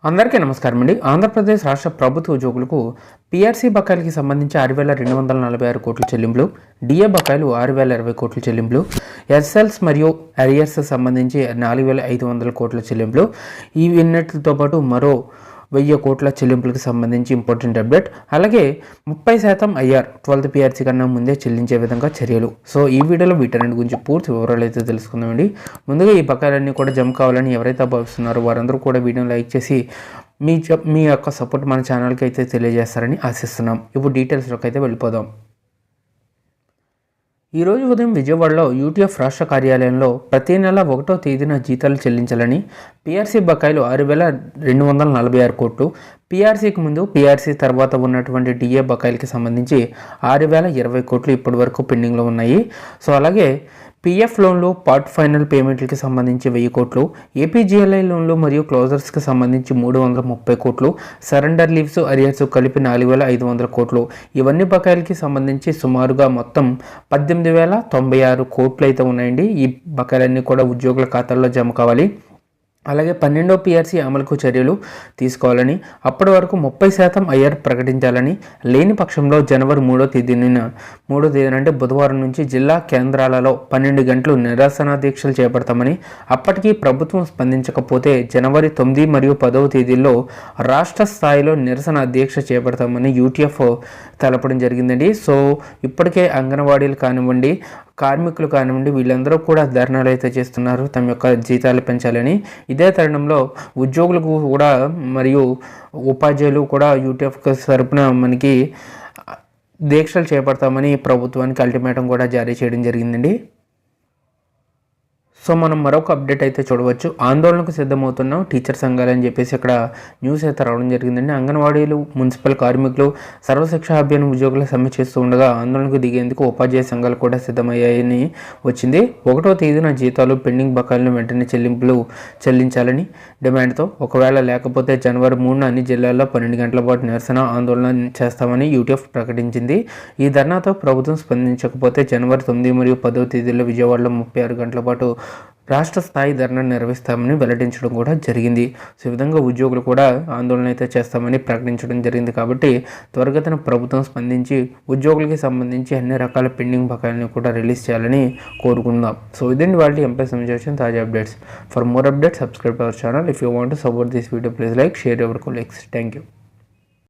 అందరికీ నమస్కారం అండి. ఆంధ్రప్రదేశ్ రాష్ట్ర ప్రభుత్వ ఉద్యోగులకు పీఆర్సీ బకాయిలకి సంబంధించి 6,246 కోట్ల చెల్లింపులు, డిఏ బకాయిలు 6,020 కోట్ల చెల్లింపులు, ఎస్ఎల్స్ మరియు అరియర్స్ సంబంధించి 4,500 కోట్ల చెల్లింపులు, ఇవన్నిటితో పాటు మరో 1000 కోట్ల చెల్లింపులకు సంబంధించి ఇంపార్టెంట్ అప్డేట్. అలాగే 30% ఐఆర్ 12th పీఆర్సీ కన్నా ముందే చెల్లించే విధంగా చర్యలు. సో ఈ వీడియోలో వీటన్నిటి గురించి పూర్తి వివరాలు అయితే తెలుసుకుందామండి. ముందుగా ఈ బకాయిలన్నీ కూడా జమ కావాలని ఎవరైతే భావిస్తున్నారో వారందరూ కూడా వీడియోని లైక్ చేసి మీ యొక్క సపోర్ట్ మన ఛానల్కి అయితే తెలియజేస్తారని ఆశిస్తున్నాం. ఇప్పుడు డీటెయిల్స్లోకి అయితే వెళ్ళిపోదాం. ఈరోజు ఉదయం విజయవాడలో యూటీఎఫ్ రాష్ట్ర కార్యాలయంలో ప్రతి నెల 1వ తేదీన జీతాలు చెల్లించాలని, పీఆర్సీ బకాయిలు 6,246 కోట్లు, పీఆర్సీకి ముందు పీఆర్సీ తర్వాత ఉన్నటువంటి డిఏ బకాయిలకి సంబంధించి 6,020 కోట్లు ఇప్పటి వరకు పెండింగ్లో ఉన్నాయి. సో అలాగే పీఎఫ్ లోన్లు, పార్ట్ ఫైనల్ పేమెంట్లకి సంబంధించి 1000 కోట్లు, ఏపీజీఎల్ఐ లోన్లు మరియు క్లోజర్స్కి సంబంధించి 330 కోట్లు, సరెండర్ లీవ్స్, అరియర్స్ కలిపి 4,500 కోట్లు. ఇవన్నీ బకాయిలకి సంబంధించి సుమారుగా మొత్తం 18,096 కోట్లు అయితే ఉన్నాయండి. ఈ బకాయిలన్నీ కూడా ఉద్యోగుల ఖాతాల్లో జమ కావాలి. అలాగే 12వ పీఆర్సీ అమలుకు చర్యలు తీసుకోవాలని, అప్పటి వరకు 30% ఐఆర్ ప్రకటించాలని, లేని పక్షంలో జనవరి 3వ తేదీన అంటే బుధవారం నుంచి జిల్లా కేంద్రాలలో 12 గంటలు నిరసన దీక్షలు చేపడతామని, అప్పటికీ ప్రభుత్వం స్పందించకపోతే జనవరి 9 మరియు 10వ తేదీల్లో రాష్ట్ర స్థాయిలో నిరసన దీక్ష చేపడతామని యూటీఎఫ్ తెలపడం జరిగిందండి. సో ఇప్పటికే అంగన్వాడీలు కానివ్వండి, కార్మికులు కానివ్వండి, వీళ్ళందరూ కూడా ధర్నాలు అయితే చేస్తున్నారు తమ యొక్క జీతాలు పెంచాలని. ఇదే తరుణంలో ఉద్యోగులకు కూడా మరియు ఉపాధ్యాయులు కూడా యూటీఎఫ్ తరపున మనకి దీక్షలు చేపడతామని ప్రభుత్వానికి అల్టిమేటం కూడా జారీ చేయడం జరిగిందండి. సో మనం మరొక అప్డేట్ అయితే చూడవచ్చు. ఆందోళనకు సిద్ధమవుతున్నాం టీచర్ సంఘాలు అని చెప్పేసి ఇక్కడ న్యూస్ అయితే రావడం జరిగిందండి. అంగన్వాడీలు, మున్సిపల్ కార్మికులు, సర్వశిక్షా అభియాన్ ఉద్యోగులు సమ్మె చేస్తూ ఉండగా ఆందోళనకు దిగేందుకు ఉపాధ్యాయ సంఘాలు కూడా సిద్ధమయ్యాయని వచ్చింది. 1వ తేదీన జీతాలు, పెండింగ్ బకాయిలను వెంటనే చెల్లించాలని డిమాండ్తో, ఒకవేళ లేకపోతే జనవరి 3న అన్ని జిల్లాల్లో 12 గంటల పాటు నిరసన ఆందోళన చేస్తామని యూటీఎఫ్ ప్రకటించింది. ఈ ధర్నాతో ప్రభుత్వం స్పందించకపోతే జనవరి 9 మరియు 10వ తేదీల్లో విజయవాడలో 36 గంటల పాటు రాష్ట్ర స్థాయి ధర్నా నిర్వహిస్తామని వెల్లడించడం కూడా జరిగింది. సో ఈ విధంగా ఉద్యోగులు కూడా ఆందోళన అయితే చేస్తామని ప్రకటించడం జరిగింది. కాబట్టి త్వరగతిన ప్రభుత్వం స్పందించి ఉద్యోగులకి సంబంధించి అన్ని రకాల పెండింగ్ బకాయిలను కూడా రిలీజ్ చేయాలని కోరుకుందాం. సో ఇదండి వాళ్ళ ఎంప్లాయ్ సంబంధించిన తాజా updates. For more updates subscribe our channel. If you want to support this video please like, share your colleagues. Thank you.